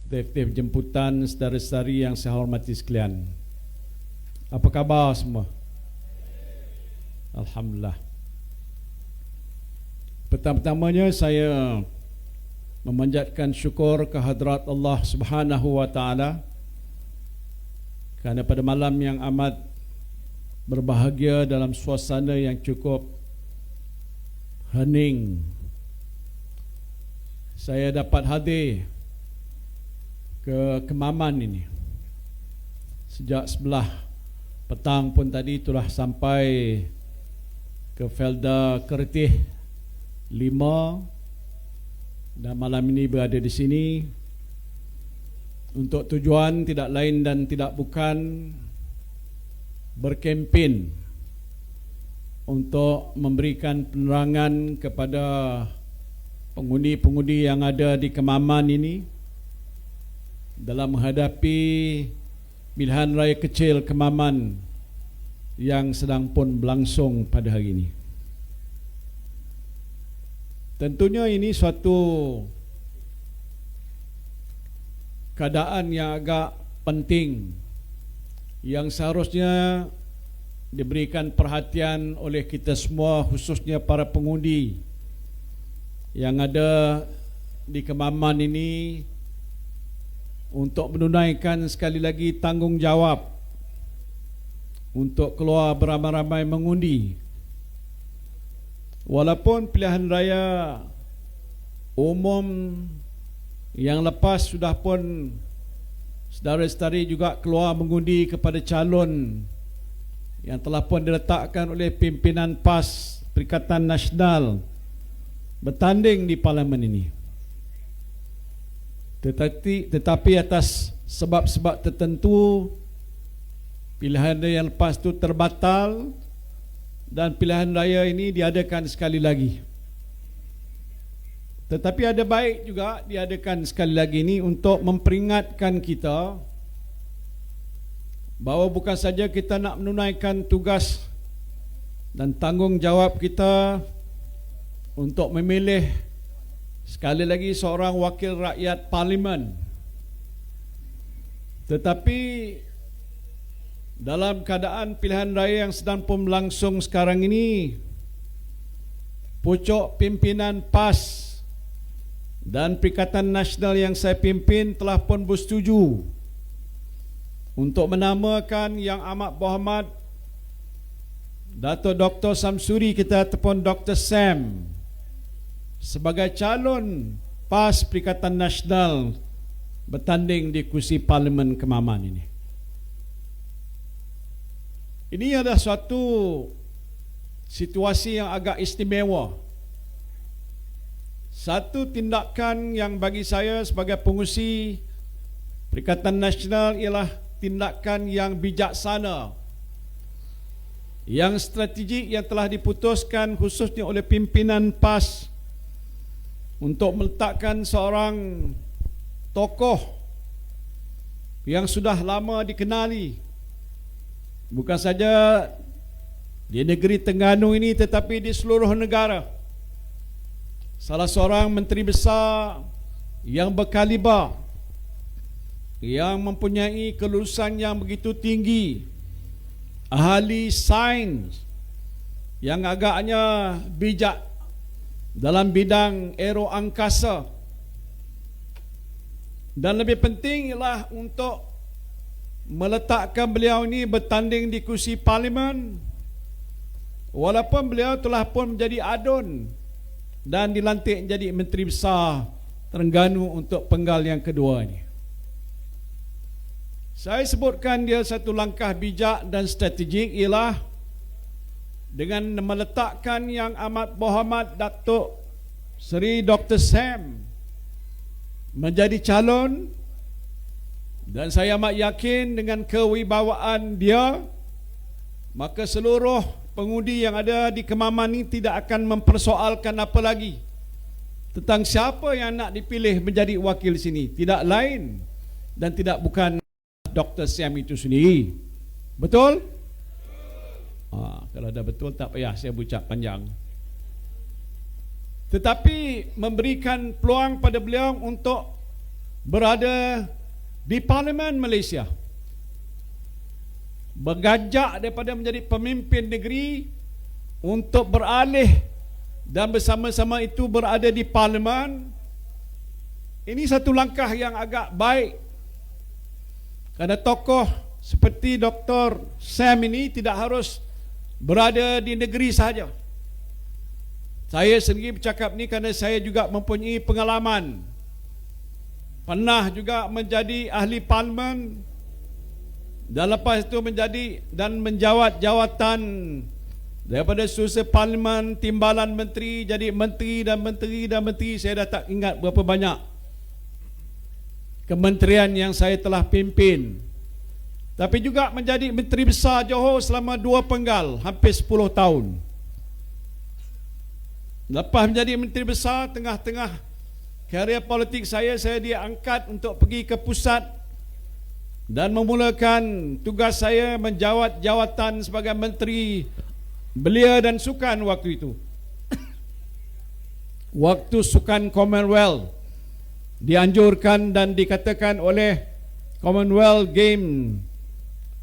Aktif jemputan saudara-saudari yang saya hormati sekalian. Apa khabar semua? Alhamdulillah. Pertama-tamanya saya memanjatkan syukur kehadrat Allah Subhanahu wa taala kerana pada malam yang amat berbahagia dalam suasana yang cukup hening, saya dapat hadir ke Kemaman ini. Sejak sebelah petang pun tadi telah sampai ke Felda Kertih 5 dan malam ini berada di sini untuk tujuan tidak lain dan tidak bukan berkempen untuk memberikan penerangan kepada pengundi-pengundi yang ada di Kemaman ini dalam menghadapi pilihan raya kecil Kemaman yang sedang pun berlangsung pada hari ini. Tentunya ini suatu keadaan yang agak penting yang seharusnya diberikan perhatian oleh kita semua, khususnya para pengundi yang ada di Kemaman ini, untuk menunaikan sekali lagi tanggungjawab untuk keluar beramai-ramai mengundi. Walaupun pilihan raya umum yang lepas sudah pun saudara-saudari juga keluar mengundi kepada calon yang telah pun diletakkan oleh pimpinan PAS Perikatan Nasional bertanding di parlimen ini. Tetapi atas sebab-sebab tertentu pilihan raya yang lepas itu terbatal dan pilihan raya ini diadakan sekali lagi. Tetapi ada baik juga diadakan sekali lagi ini untuk memperingatkan kita bahawa bukan saja kita nak menunaikan tugas dan tanggungjawab kita untuk memilih sekali lagi seorang wakil rakyat parlimen, tetapi dalam keadaan pilihan raya yang sedang pun berlangsung sekarang ini, pucuk pimpinan PAS dan Perikatan Nasional yang saya pimpin telah pun bersetuju untuk menamakan Yang Amat Berhormat Dato' Dr. Samsuri kita ataupun Dr. Sam sebagai calon PAS Perikatan Nasional bertanding di kursi Parlimen Kemaman ini. Ini adalah suatu situasi yang agak istimewa. Satu tindakan yang bagi saya sebagai pengurusi Perikatan Nasional ialah tindakan yang bijaksana, yang strategik, yang telah diputuskan khususnya oleh pimpinan PAS untuk meletakkan seorang tokoh yang sudah lama dikenali bukan saja di negeri Terengganu ini tetapi di seluruh negara. Salah seorang menteri besar yang berkaliber, yang mempunyai kelulusan yang begitu tinggi, ahli sains yang agaknya bijak dalam bidang aero angkasa, dan lebih penting ialah untuk meletakkan beliau ini bertanding di kursi parlimen walaupun beliau telah pun menjadi adun dan dilantik menjadi Menteri Besar Terengganu untuk penggal yang kedua ini. Saya sebutkan dia satu langkah bijak dan strategik ialah dengan meletakkan Yang Amat Berhormat Datuk Seri Dr. Sam menjadi calon, dan saya amat yakin dengan kewibawaan dia, maka seluruh pengundi yang ada di Kemaman ini tidak akan mempersoalkan apa lagi tentang siapa yang nak dipilih menjadi wakil sini. Tidak lain dan tidak bukan Dr. Sam itu sendiri. Betul? Kalau dah betul tak payah saya bucak panjang. Tetapi memberikan peluang pada beliau untuk berada di Parlimen Malaysia, bergajak daripada menjadi pemimpin negeri untuk beralih dan bersama-sama itu berada di Parlimen. Ini satu langkah yang agak baik, kerana tokoh seperti Dr. Sam ini tidak harus berada di negeri sahaja. Saya sendiri bercakap ni kerana saya juga mempunyai pengalaman, pernah juga menjadi ahli parlimen dan lepas itu menjadi dan menjawat jawatan daripada seusaha parlimen, timbalan menteri, jadi menteri dan menteri dan menteri. Saya dah tak ingat berapa banyak kementerian yang saya telah pimpin. Tapi juga menjadi Menteri Besar Johor selama 2 penggal, hampir 10 tahun. Lepas menjadi Menteri Besar, tengah-tengah karier politik saya diangkat untuk pergi ke pusat dan memulakan tugas saya menjawat jawatan sebagai Menteri Belia dan Sukan waktu itu. Waktu Sukan Commonwealth dianjurkan dan dikatakan oleh Commonwealth Game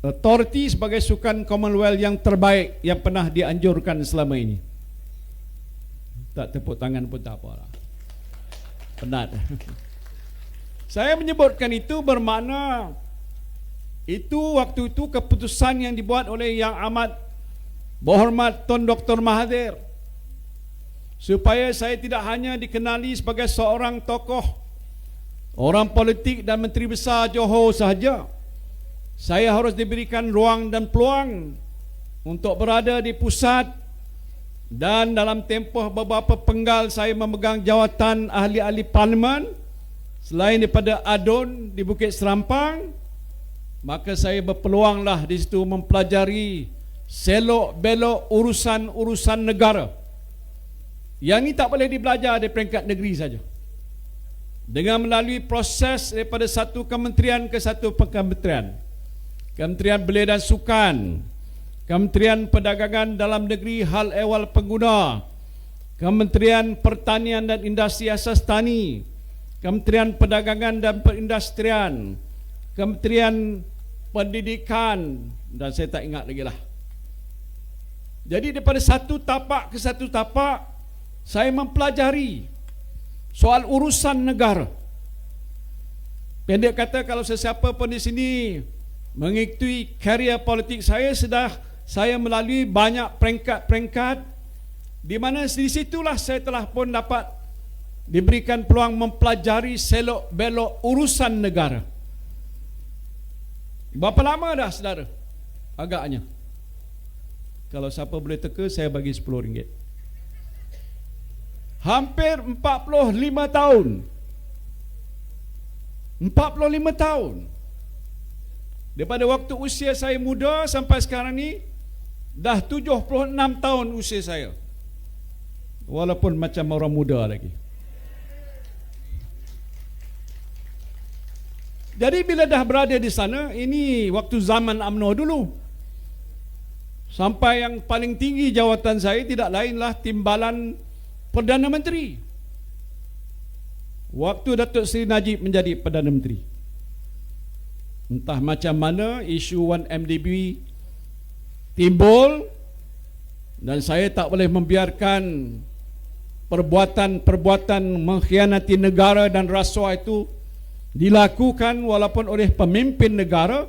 Authority sebagai sukan Commonwealth yang terbaik yang pernah dianjurkan selama ini. Tak tepuk tangan pun tak apalah. Penat. Saya menyebutkan itu bermakna itu waktu itu keputusan yang dibuat oleh Yang Amat Berhormat Tun Dr. Mahathir, supaya saya tidak hanya dikenali sebagai seorang tokoh, orang politik dan Menteri Besar Johor sahaja. Saya harus diberikan ruang dan peluang untuk berada di pusat, dan dalam tempoh beberapa penggal saya memegang jawatan ahli-ahli parlimen selain daripada ADUN di Bukit Serampang. Maka saya berpeluanglah di situ mempelajari selok belok urusan-urusan negara. Yang ini tak boleh dibelajar di peringkat negeri saja, dengan melalui proses daripada satu kementerian ke satu kementerian. Kementerian Belia dan Sukan, Kementerian Perdagangan Dalam Negeri Hal Ehwal Pengguna, Kementerian Pertanian dan Industri Asas Tani, Kementerian Perdagangan dan Perindustrian, Kementerian Pendidikan, dan saya tak ingat lagi lah. Jadi daripada satu tapak ke satu tapak, saya mempelajari soal urusan negara. Pendek kata, kalau sesiapa pun di sini mengikuti karier politik saya, saya melalui banyak peringkat-peringkat, di mana di situlah saya telah pun dapat diberikan peluang mempelajari selok belok urusan negara. Berapa lama dah saudara? Agaknya, kalau siapa boleh teka, saya bagi RM10. Hampir 45 tahun. 45 tahun. Daripada waktu usia saya muda sampai sekarang ni, dah 76 tahun usia saya. Walaupun macam orang muda lagi. Jadi bila dah berada di sana, ini waktu zaman UMNO dulu. Sampai yang paling tinggi jawatan saya tidak lainlah timbalan Perdana Menteri. Waktu Datuk Seri Najib menjadi Perdana Menteri. Entah macam mana isu 1MDB timbul, dan saya tak boleh membiarkan perbuatan-perbuatan mengkhianati negara dan rasuah itu dilakukan walaupun oleh pemimpin negara.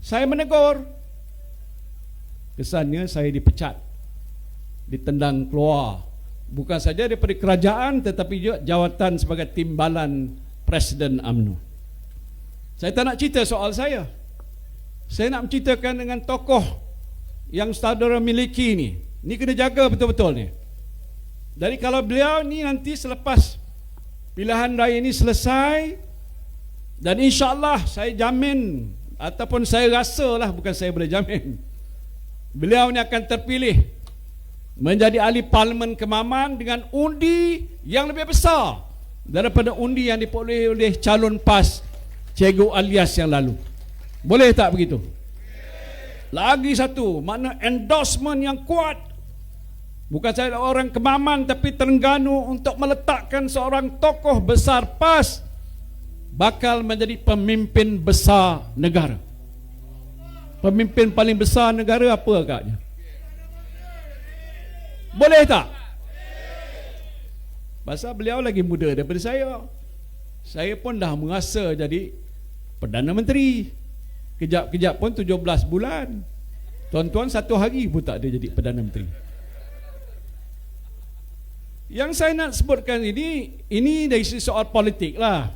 Saya menegur. Kesannya saya dipecat, ditendang keluar, bukan saja daripada kerajaan tetapi juga jawatan sebagai timbalan Presiden UMNO. Saya tak nak cerita soal saya. Saya nak menceritakan dengan tokoh yang saudara miliki ni. Ni kena jaga betul-betul ni. Jadi kalau beliau ni nanti selepas pilihan raya ini selesai, dan insya-Allah saya jamin, ataupun saya rasalah, bukan saya boleh jamin, beliau ni akan terpilih menjadi ahli parlimen Kemaman dengan undi yang lebih besar daripada undi yang diperoleh oleh calon PAS Cikgu Alias yang lalu. Boleh tak begitu? Lagi satu, makna endorsement yang kuat. Bukan saya orang Kemaman tapi Terengganu untuk meletakkan seorang tokoh besar PAS bakal menjadi pemimpin besar negara. Pemimpin paling besar negara apa agaknya? Boleh tak? Pasal beliau lagi muda daripada saya. Saya pun dah merasa jadi Perdana Menteri. Kejap-kejap pun 17 bulan. Tuan-tuan 1 hari pun tak ada jadi Perdana Menteri. Yang saya nak sebutkan ini dari soal politik lah.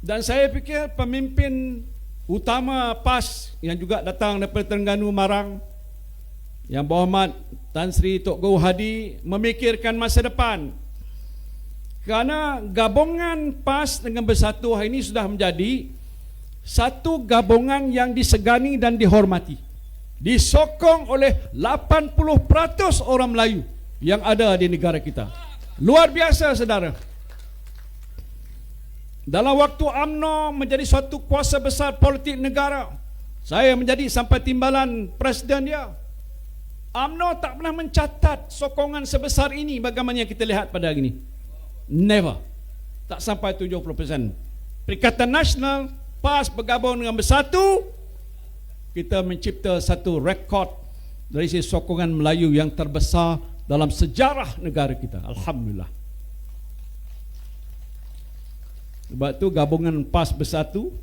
Dan saya fikir pemimpin utama PAS yang juga datang daripada Terengganu Marang, Yang Berhormat Tan Sri Tok Guru Hadi, memikirkan masa depan. Kerana gabungan PAS dengan Bersatu hari ini sudah menjadi satu gabungan yang disegani dan dihormati. Disokong oleh 80% orang Melayu yang ada di negara kita. Luar biasa, saudara. Dalam waktu UMNO menjadi suatu kuasa besar politik negara, saya menjadi sampai timbalan presiden dia. UMNO tak pernah mencatat sokongan sebesar ini bagaimana yang kita lihat pada hari ini. Never. Tak sampai 70%. Perikatan Nasional, PAS bergabung dengan Bersatu, kita mencipta satu rekod dari sisi sokongan Melayu yang terbesar dalam sejarah negara kita. Alhamdulillah. Sebab itu gabungan PAS Bersatu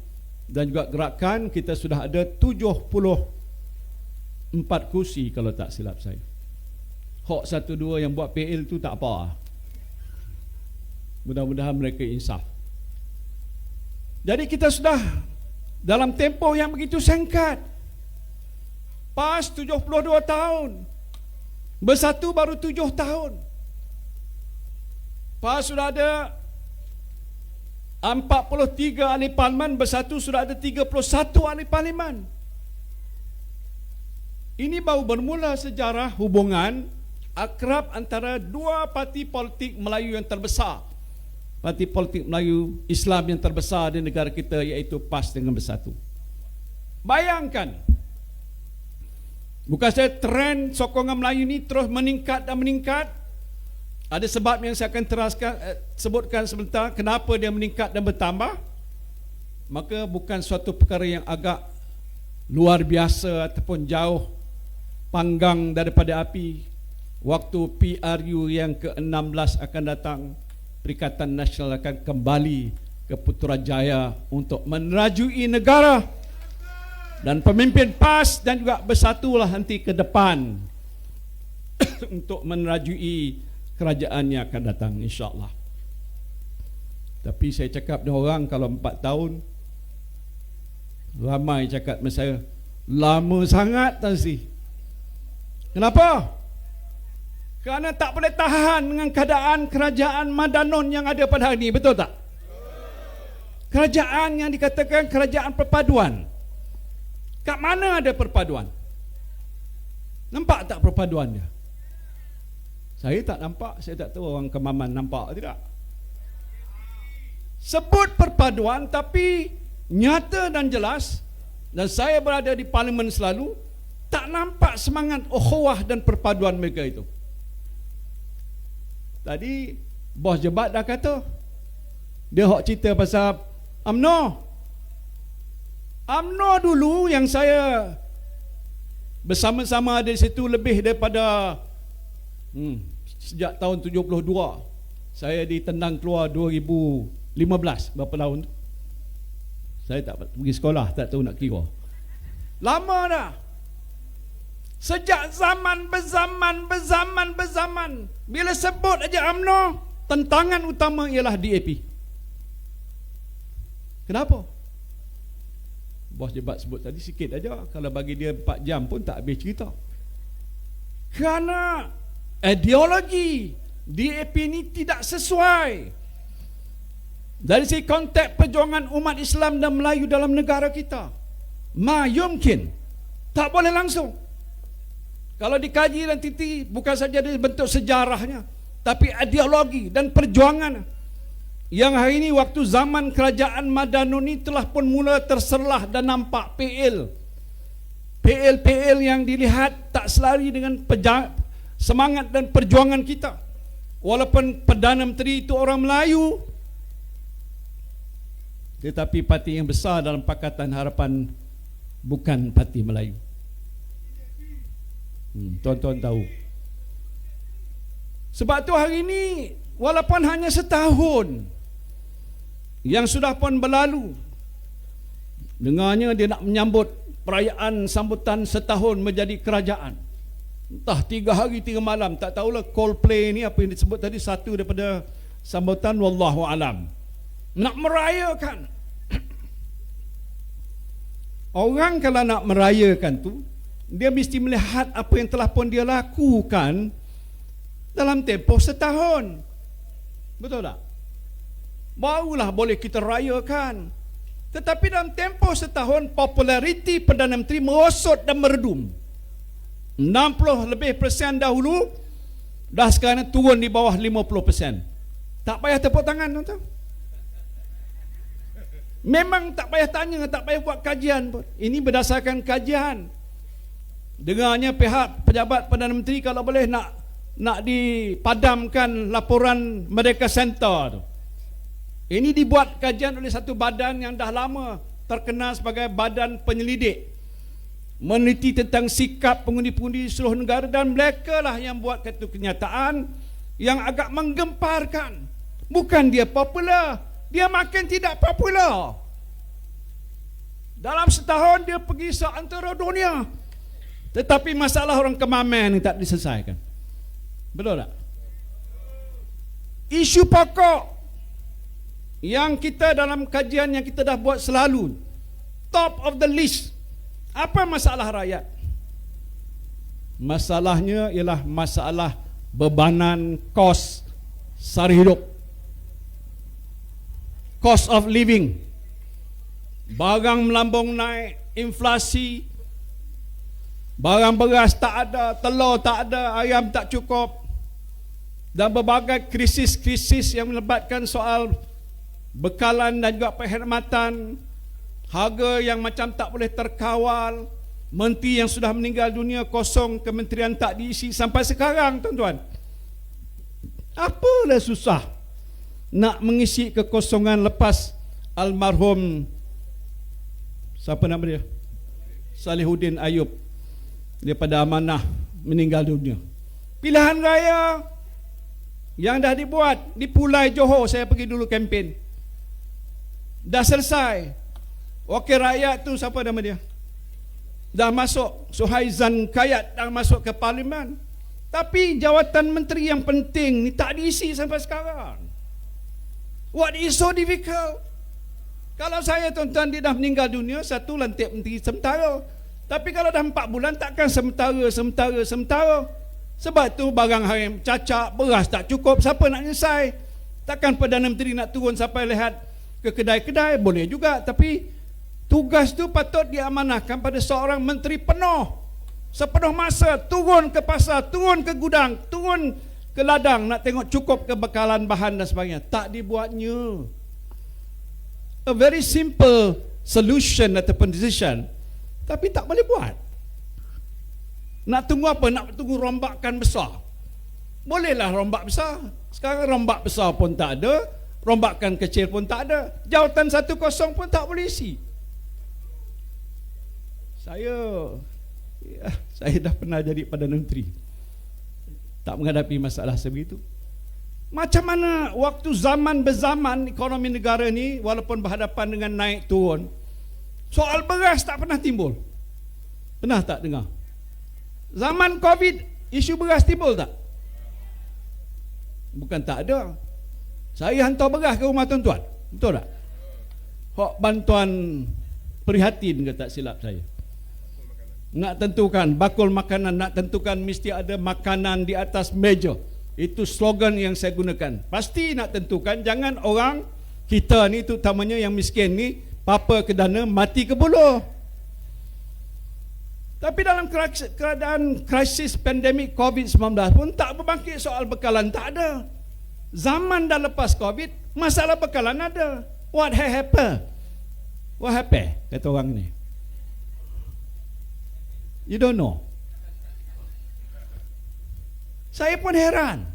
dan juga gerakan, kita sudah ada 74 kursi kalau tak silap saya. Hok 1-2 yang buat PL tu tak apa. Mudah-mudahan mereka insaf. Jadi kita sudah dalam tempoh yang begitu singkat. PAS 72 tahun. Bersatu baru 7 tahun. PAS sudah ada 43 ahli parlimen, Bersatu sudah ada 31 ahli parlimen. Ini baru bermula sejarah hubungan akrab antara dua parti politik Melayu yang terbesar. Parti politik Melayu Islam yang terbesar di negara kita, iaitu PAS dengan Bersatu. Bayangkan, bukan saya trend sokongan Melayu ini terus meningkat dan meningkat. Ada sebab yang saya akan sebutkan sebentar kenapa dia meningkat dan bertambah. Maka bukan suatu perkara yang agak luar biasa ataupun jauh panggang daripada api. Waktu PRU yang ke-16 akan datang, Perikatan Nasional akan kembali ke Putrajaya untuk menerajui negara. Dan pemimpin PAS dan juga Bersatulah nanti ke depan untuk menerajui kerajaan yang akan datang, insyaAllah. Tapi saya cakap dengan orang, kalau 4 tahun, ramai cakap dengan saya, lama sangat Tan Sri. Kenapa? Kerana tak boleh tahan dengan keadaan kerajaan Madanon yang ada pada hari ini, betul tak? Kerajaan yang dikatakan kerajaan perpaduan. Kat mana ada perpaduan? Nampak tak perpaduan dia? Saya tak nampak, saya tak tahu orang Kemaman nampak tidak. Sebut perpaduan tapi nyata dan jelas, dan saya berada di parlimen selalu, tak nampak semangat ukhuwah dan perpaduan mereka itu. Tadi bos Jebat dah kata, dia hok cerita pasal UMNO. UMNO dulu yang saya bersama-sama ada di situ lebih daripada sejak tahun 72. Saya ditendang keluar 2015. Berapa tahun tu? Saya tak pergi sekolah, tak tahu nak kira. Lama dah. Sejak zaman berzaman. Bila sebut aja UMNO, tentangan utama ialah DAP. Kenapa? Bos Jebat sebut tadi sikit aja. Kalau bagi dia 4 jam pun tak habis cerita. Kerana ideologi DAP ini tidak sesuai dari segi konteks perjuangan umat Islam dan Melayu dalam negara kita. Ma yumkin, tak boleh langsung. Kalau dikaji dan titi, bukan saja dari bentuk sejarahnya, tapi ideologi dan perjuangan yang hari ini waktu zaman kerajaan Madanon ini telah pun mula terserlah dan nampak PL yang dilihat tak selari dengan semangat dan perjuangan kita. Walaupun Perdana Menteri itu orang Melayu, Tetapi parti yang besar dalam Pakatan Harapan bukan parti Melayu. Tuan-tuan tahu. Sebab tu hari ini, walaupun hanya setahun yang sudah pun berlalu, dengarnya dia nak menyambut perayaan sambutan setahun menjadi kerajaan. Entah 3 hari 3 malam, tak tahulah Coldplay ni apa yang disebut tadi, satu daripada sambutan, wallahu alam. Nak merayakan. Orang kalau nak merayakan tu, dia mesti melihat apa yang telah pun dia lakukan dalam tempoh setahun. Betul tak? Barulah boleh kita rayakan. Tetapi dalam tempoh setahun, populariti Perdana Menteri merosot dan meredum. 60% lebih dahulu, dah sekarang turun di bawah 50%. Tak payah tepuk tangan, tuan-tuan. Memang tak payah tanya, tak payah buat kajian pun. Ini berdasarkan kajian. Dengarnya pihak pejabat Perdana Menteri kalau boleh nak dipadamkan laporan Merdeka Center tu. Ini dibuat kajian oleh satu badan yang dah lama terkenal sebagai badan penyelidik, meneliti tentang sikap pengundi-pengundi seluruh negara, dan mereka lah yang buat satu kenyataan yang agak menggemparkan. Bukan dia popular, dia makin tidak popular. Dalam setahun dia pergi seantero dunia, tetapi masalah orang kemamen ni tak diselesaikan. Betul tak? Isu pokok yang kita dalam kajian yang kita dah buat selalu, top of the list, apa masalah rakyat? Masalahnya ialah masalah bebanan kos sara hidup, cost of living. Barang melambung naik, inflasi, barang beras tak ada, telur tak ada, ayam tak cukup, dan berbagai krisis-krisis yang melibatkan soal bekalan dan juga perkhidmatan, harga yang macam tak boleh terkawal, menteri yang sudah meninggal dunia kosong, kementerian tak diisi sampai sekarang, tuan-tuan. Apalah susah nak mengisi kekosongan lepas almarhum, siapa nama dia? Salihuddin Ayub daripada Amanah meninggal dunia. Pilihan raya yang dah dibuat di Pulai Johor, saya pergi dulu kempen, dah selesai. Wakil rakyat tu siapa nama dia? Dah masuk, Suhaizan Kayat dah masuk ke parlimen. Tapi jawatan menteri yang penting ni tak diisi sampai sekarang. What is so difficult? Kalau saya, tuan-tuan, dia dah meninggal dunia, satu lantik menteri sementara. Tapi kalau dah 4 bulan, takkan sementara. Sebab tu barang haram cacat, beras tak cukup, siapa nak selesai? Takkan Perdana Menteri nak turun sampai lihat ke kedai-kedai? Boleh juga, tapi tugas tu patut diamanahkan pada seorang menteri penuh, sepenuh masa, turun ke pasar, turun ke gudang, turun ke ladang, nak tengok cukup kebekalan bahan dan sebagainya. Tak dibuatnya. A very simple solution ataupun decision, tapi tak boleh buat. Nak tunggu apa? Nak tunggu rombakan besar. Bolehlah rombak besar. Sekarang rombak besar pun tak ada, rombakan kecil pun tak ada, jawatan 1-0 pun tak boleh isi. Saya dah pernah jadi Perdana Menteri, tak menghadapi masalah sebegitu. Macam mana waktu zaman berzaman ekonomi negara ni, walaupun berhadapan dengan naik turun, soal beras tak pernah timbul. Pernah tak dengar? Zaman Covid, isu beras timbul tak? Bukan tak ada. Saya hantar beras ke rumah tuan-tuan, betul tak? Hak bantuan prihatin ke tak silap saya. Nak tentukan bakul makanan, nak tentukan mesti ada makanan di atas meja. Itu slogan yang saya gunakan. Pasti nak tentukan, jangan orang kita ni, terutamanya yang miskin ni, papa ke dana, mati ke buluh. Tapi dalam keadaan krisis pandemik COVID-19 pun tak berbangkit soal bekalan, tak ada. Zaman dah lepas COVID, masalah bekalan ada. What happened? What happened? Kata orang ni. You don't know. Saya pun heran.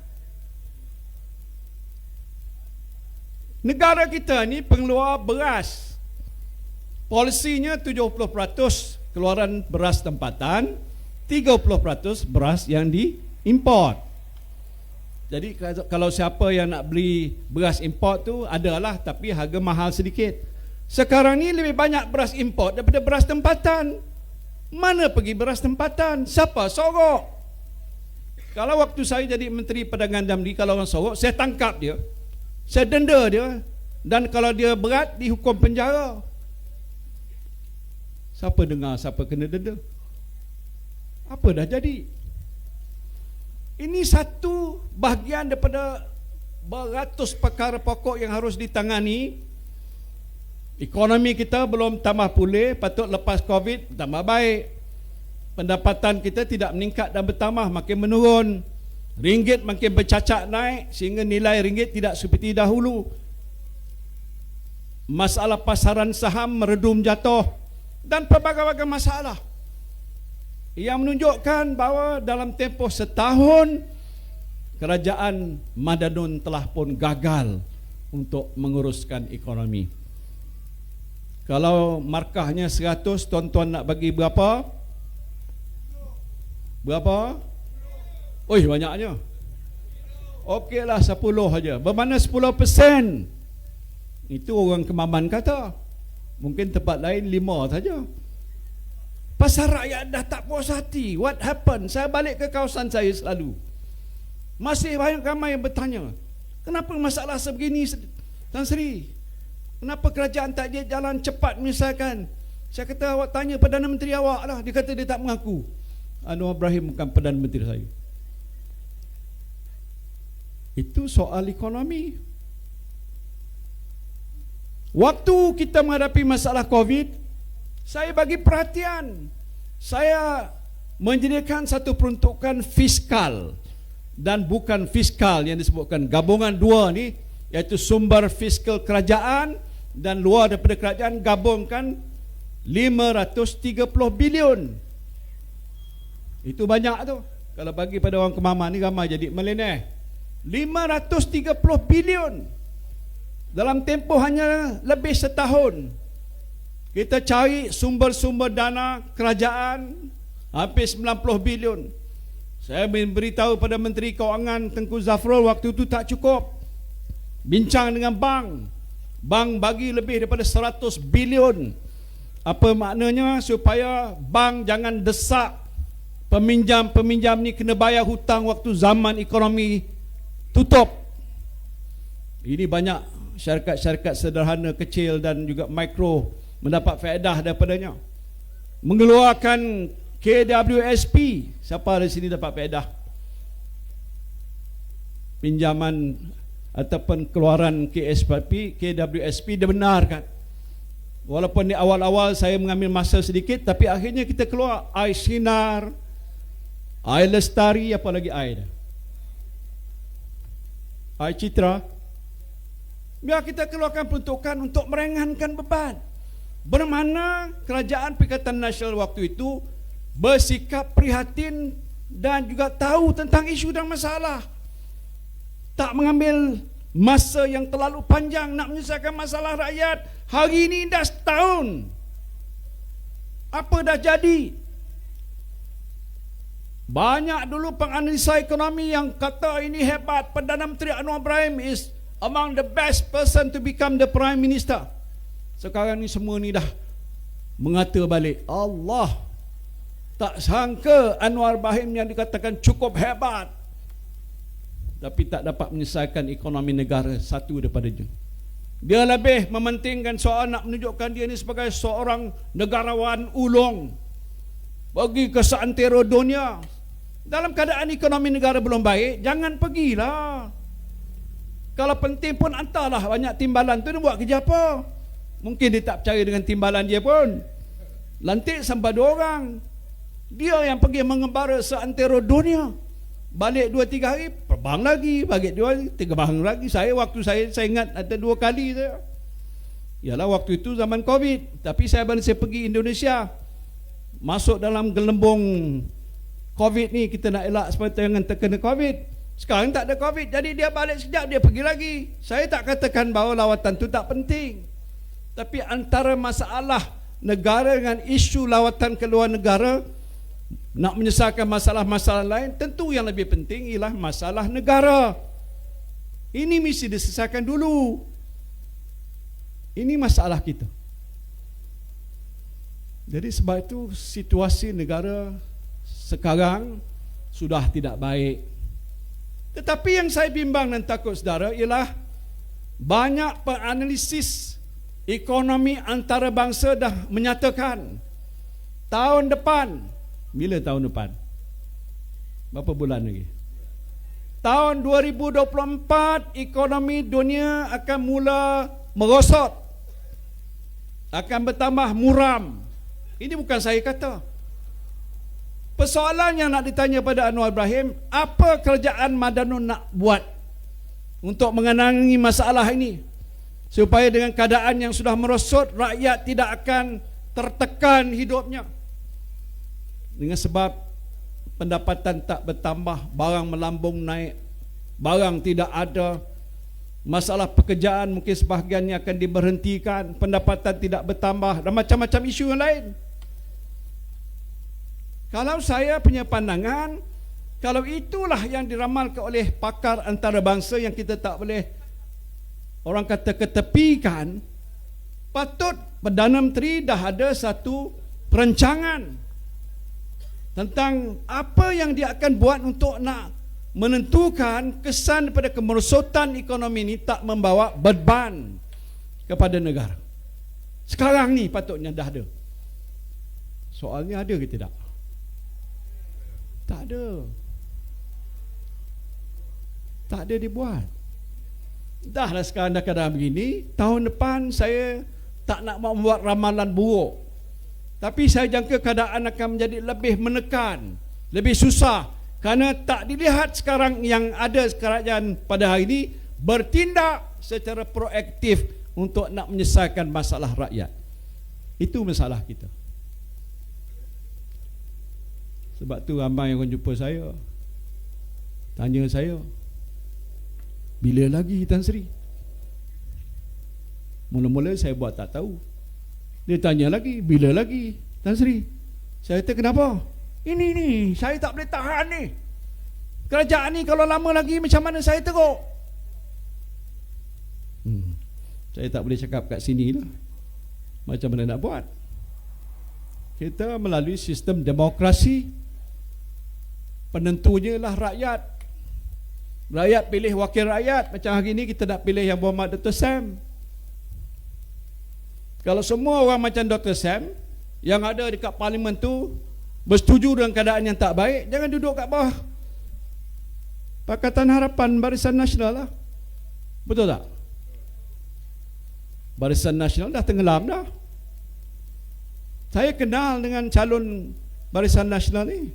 Negara kita ni pengeluar beras, polisinya 70% keluaran beras tempatan, 30% beras yang diimport. Jadi kalau siapa yang nak beli beras import tu adalah, tapi harga mahal sedikit. Sekarang ni lebih banyak beras import daripada beras tempatan. Mana pergi beras tempatan? Siapa sorok? Kalau waktu saya jadi Menteri Perdagangan Damri, kalau orang sorok, saya tangkap dia, saya denda dia, dan kalau dia berat, dihukum penjara. Siapa dengar siapa kena denda? Apa dah jadi? Ini satu bahagian daripada beratus perkara pokok yang harus ditangani. Ekonomi kita belum tambah pulih, patut lepas Covid tambah baik. Pendapatan kita tidak meningkat dan bertambah, makin menurun. Ringgit makin bercacak naik sehingga nilai ringgit tidak seperti dahulu. Masalah pasaran saham meredum jatuh dan pelbagai-bagai masalah yang menunjukkan bahawa dalam tempoh setahun kerajaan Madadun telah pun gagal untuk menguruskan ekonomi. Kalau markahnya 100, tuan-tuan nak bagi berapa? Berapa? Oi, banyaknya. Okeylah 10 saja. Bermakna 10%. Itu orang Kemaman kata. Mungkin tempat lain 5 saja. Pasal rakyat dah tak puas hati. What happened? Saya balik ke kawasan saya selalu. Masih banyak ramai yang bertanya, kenapa masalah sebegini, Tan Sri? Kenapa kerajaan tak dia jalan cepat misalkan? Saya kata, awak tanya Perdana Menteri awak lah. Dia kata dia tak mengaku. Anwar Ibrahim bukan Perdana Menteri saya. Itu soal ekonomi. Waktu kita menghadapi masalah Covid, saya bagi perhatian. Saya menyediakan satu peruntukan fiskal dan bukan fiskal yang disebutkan. Gabungan dua ni, iaitu sumber fiskal kerajaan dan luar daripada kerajaan, gabungkan 530 bilion. Itu banyak tu. Kalau bagi pada orang Kemaman ni ramai jadi meleneh. 530 bilion. Dalam tempoh hanya lebih setahun, kita cari sumber-sumber dana kerajaan hampir 90 bilion. Saya beritahu pada Menteri Kewangan Tengku Zafrul, waktu itu tak cukup. Bincang dengan bank. Bank bagi lebih daripada 100 bilion. Apa maknanya? Supaya bank jangan desak peminjam-peminjam ni kena bayar hutang waktu zaman ekonomi tutup. Ini banyak syarikat-syarikat sederhana, kecil dan juga mikro mendapat faedah daripadanya. Mengeluarkan KWSP. Siapa di sini dapat faedah? Pinjaman ataupun keluaran KWSP dibenarkan. Walaupun di awal-awal saya mengambil masa sedikit, tapi akhirnya kita keluar Air Sinar, Air Lestari, apa lagi air? Air Citra. Biar kita keluarkan peruntukan untuk meringankan beban. Bermakna kerajaan Perikatan Nasional waktu itu bersikap prihatin dan juga tahu tentang isu dan masalah. Tak mengambil masa yang terlalu panjang nak menyelesaikan masalah rakyat. Hari ini dah setahun. Apa dah jadi? Banyak dulu penganalisa ekonomi yang kata ini hebat. Perdana Menteri Anwar Ibrahim is among the best person to become the Prime Minister. Sekarang ni semua ni dah mengata balik. Allah, tak sangka Anwar Ibrahim yang dikatakan cukup hebat, tapi tak dapat menyelesaikan ekonomi negara satu daripada dia. Dia lebih mementingkan soal nak menunjukkan dia ni sebagai seorang negarawan ulung, pergi ke seantero dunia. Dalam keadaan ekonomi negara belum baik, jangan pergilah. Kalau penting pun hantarlah banyak timbalan tu, dia buat kerja apa? Mungkin dia tak percaya dengan timbalan dia pun. Lantik sampai 2 orang. Dia yang pergi mengembara seantero dunia. Balik 2-3 hari, terbang lagi. Balik 2 hari, terbang lagi. Waktu saya ingat ada 2 kali saya. Ialah waktu itu zaman Covid. Tapi saya pergi Indonesia, masuk dalam gelembung Covid ni, kita nak elak supaya jangan terkena Covid. Sekarang tak ada COVID, jadi dia balik sekejap, dia pergi lagi. Saya tak katakan bahawa lawatan itu tak penting. Tapi antara masalah negara dengan isu lawatan ke luar negara, nak menyelesaikan masalah-masalah lain, tentu yang lebih penting ialah masalah negara. Ini mesti diselesaikan dulu. Ini masalah kita. Jadi sebab itu situasi negara sekarang sudah tidak baik. Tetapi yang saya bimbang dan takut saudara ialah banyak penganalisis ekonomi antarabangsa dah menyatakan tahun depan, bila tahun depan? Berapa bulan lagi? Tahun 2024 ekonomi dunia akan mula merosot, akan bertambah muram. Ini bukan saya kata. Persoalan yang nak ditanya pada Anwar Ibrahim, apa kerajaan Madanun nak buat untuk mengenangi masalah ini supaya dengan keadaan yang sudah merosot, rakyat tidak akan tertekan hidupnya dengan sebab pendapatan tak bertambah, barang melambung naik, barang tidak ada, masalah pekerjaan mungkin sebahagiannya akan diberhentikan, pendapatan tidak bertambah dan macam-macam isu yang lain. Kalau saya punya pandangan, kalau itulah yang diramalkan oleh pakar antarabangsa yang kita tak boleh orang kata ketepikan, patut Perdana Menteri dah ada satu perancangan tentang apa yang dia akan buat untuk nak menentukan kesan daripada kemerosotan ekonomi ini tak membawa beban kepada negara. Sekarang ni patutnya dah ada. Soalnya ada ke tidak? Tak ada. Tak ada dibuat. Dah lah sekarang dah keadaan begini. Tahun depan saya tak nak membuat ramalan buruk, tapi saya jangka keadaan akan menjadi lebih menekan, lebih susah, kerana tak dilihat sekarang yang ada kerajaan pada hari ini bertindak secara proaktif untuk nak menyelesaikan masalah rakyat. Itu masalah kita. Sebab tu ramai orang jumpa saya, tanya saya, bila lagi Tan Sri? Mula-mula saya buat tak tahu. Dia tanya lagi, bila lagi Tan Sri? Saya kata kenapa? Ini saya tak boleh tahan ni. Kerajaan ni kalau lama lagi macam mana saya teruk? Saya tak boleh cakap kat sini lah. Macam mana nak buat? Kita melalui sistem demokrasi, penentunya lah rakyat. Rakyat pilih wakil rakyat. Macam hari ni kita nak pilih yang berhormat Dr. Sam. Kalau semua orang macam Dr. Sam yang ada dekat parlimen tu bersetuju dengan keadaan yang tak baik, jangan duduk kat bawah Pakatan Harapan Barisan Nasional lah. Betul tak? Barisan Nasional dah tenggelam dah. Saya kenal dengan calon Barisan Nasional ni,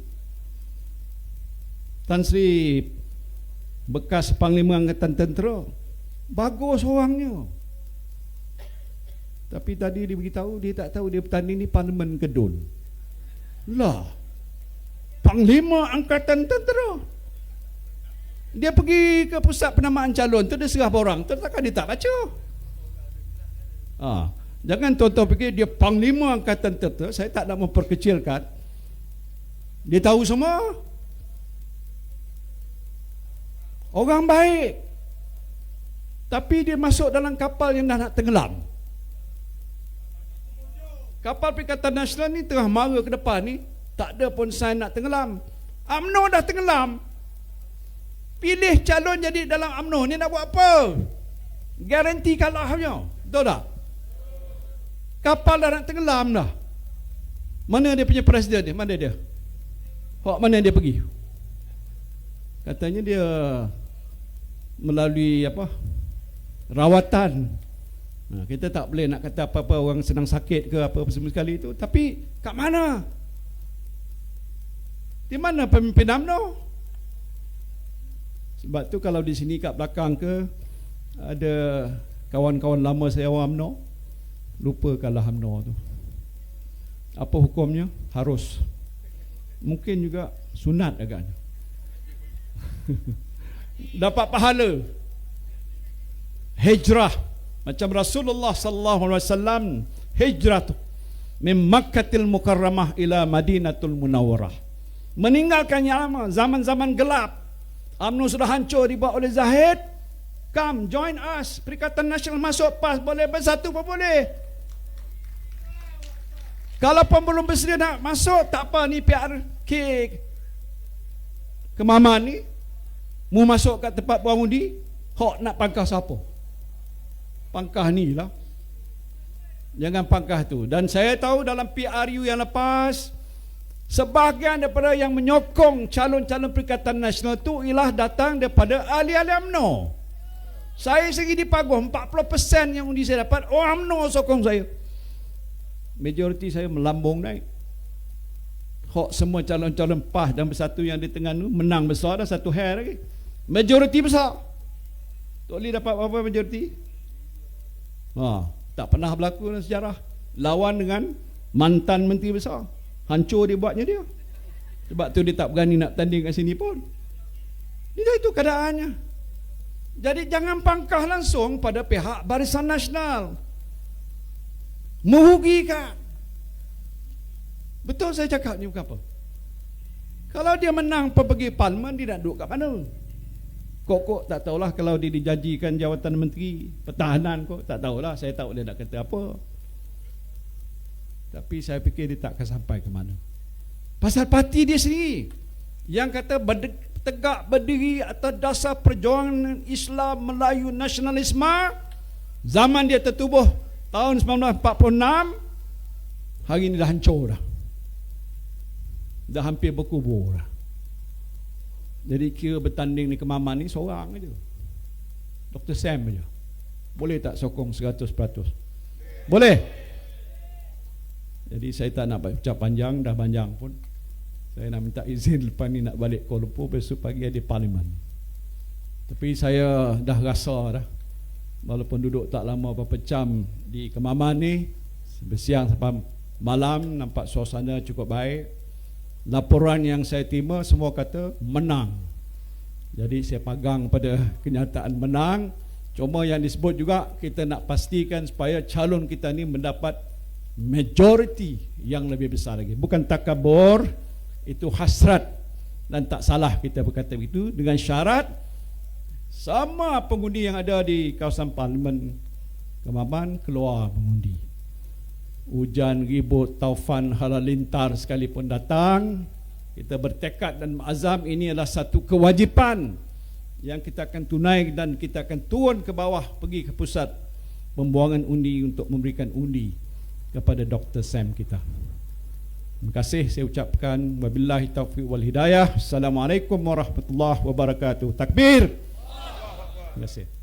Tan Sri, bekas Panglima Angkatan Tentera, bagus orangnya. Tapi tadi dia beritahu dia tak tahu dia bertanding ni Parlimen Kedun. Lah, Panglima Angkatan Tentera. Dia pergi ke pusat penamaan calon tu, dia serah orang tu, takkan dia tak baca? Jangan tuan-tuan fikir dia Panglima Angkatan Tentera. Saya tak nak memperkecilkan. Dia tahu semua. Orang baik, tapi dia masuk dalam kapal yang dah nak tenggelam. Kapal Perikatan Nasional ni tengah mara ke depan ni, tak ada pun sign nak tenggelam. UMNO dah tenggelam. Pilih calon jadi dalam UMNO ni nak buat apa? Garanti kalahnya. Betul tak? Kapal dah nak tenggelam dah. Mana dia punya presiden ni? Mana dia? Mana dia pergi? Katanya dia melalui rawatan. Kita tak boleh nak kata apa-apa orang senang sakit ke apa semua sekali itu. Tapi kat mana? Di mana pemimpin UMNO? Sebab tu kalau di sini kat belakang ke ada kawan-kawan lama saya orang UMNO, lupakanlah UMNO tu. Apa hukumnya? Harus. Mungkin juga sunat agaknya. dapat pahala hijrah macam Rasulullah sallallahu alaihi wasallam hijrah tu min Makkatil Mukarramah ila Madinatul Munawwarah, meninggalkan yang lama, zaman-zaman gelap. UMNO sudah hancur dibuat oleh Zahid. Come join us, Perikatan Nasional masuk PAS, boleh bersatu pun boleh. Kalau pun belum bersedia nak masuk, tak apa, ni PRK Kemaman ni mu masuk kat tempat buang undi, hok nak pangkah siapa? Pangkah ni lah, jangan pangkah tu. Dan saya tahu dalam PRU yang lepas, sebahagian daripada yang menyokong calon-calon Perikatan Nasional tu ialah datang daripada ahli-ahli UMNO. Saya sendiri dipaguh 40% yang undi saya dapat UMNO sokong saya. Majoriti saya melambung naik. Hok semua calon-calon PAS dan Bersatu yang di tengah tu menang besar dah, satu hair lagi. Majoriti besar. Tok Lee dapat berapa majoriti? Tak pernah berlaku dalam sejarah. Lawan dengan mantan menteri besar. Hancur dia buatnya dia. Sebab tu dia tak berani nak tanding kat sini pun. Itu keadaannya. Jadi jangan pangkah langsung pada pihak Barisan Nasional. Merugikan. Betul saya cakap ni bukan apa. Kalau dia menang pergi parlimen, dia nak duduk kat mana? Kok tak tahulah kalau dia dijanjikan jawatan menteri pertahanan, kok tak tahulah. Saya tahu dia nak kata apa. Tapi saya fikir dia tak akan sampai ke mana. Pasal parti dia sendiri yang kata tegak berdiri atas dasar perjuangan Islam Melayu nasionalisme. Zaman dia tertubuh tahun 1946, hari ini dah hancur dah. Dah hampir berkubur dah. Jadi kira bertanding ni Kemaman ni seorang aja, Dr. Sam aja. Boleh tak sokong 100%? Boleh. Jadi saya tak nak ucap panjang, dah panjang pun. Saya nak minta izin lepas ni nak balik Kuala Lumpur, besok pagi ada parlimen. Tapi saya dah rasa dah, walaupun duduk tak lama berapa jam di Kemaman ni, bersiang sampai malam, nampak suasana cukup baik. Laporan yang saya terima semua kata menang. Jadi saya pegang pada kenyataan menang. Cuma yang disebut juga, kita nak pastikan supaya calon kita ni mendapat majoriti yang lebih besar lagi. Bukan takabur, itu hasrat. Dan tak salah kita berkata begitu, dengan syarat sama pengundi yang ada di kawasan parlimen Kemaman keluar mengundi. Hujan, ribut, taufan, halalintar sekalipun datang, kita bertekad dan azam ini adalah satu kewajipan yang kita akan tunai, dan kita akan turun ke bawah, pergi ke pusat pembuangan undi untuk memberikan undi kepada Dr. Sam kita. Terima kasih saya ucapkan. Wabillahi taufiq wal hidayah. Assalamualaikum warahmatullahi wabarakatuh. Takbir. Terima kasih.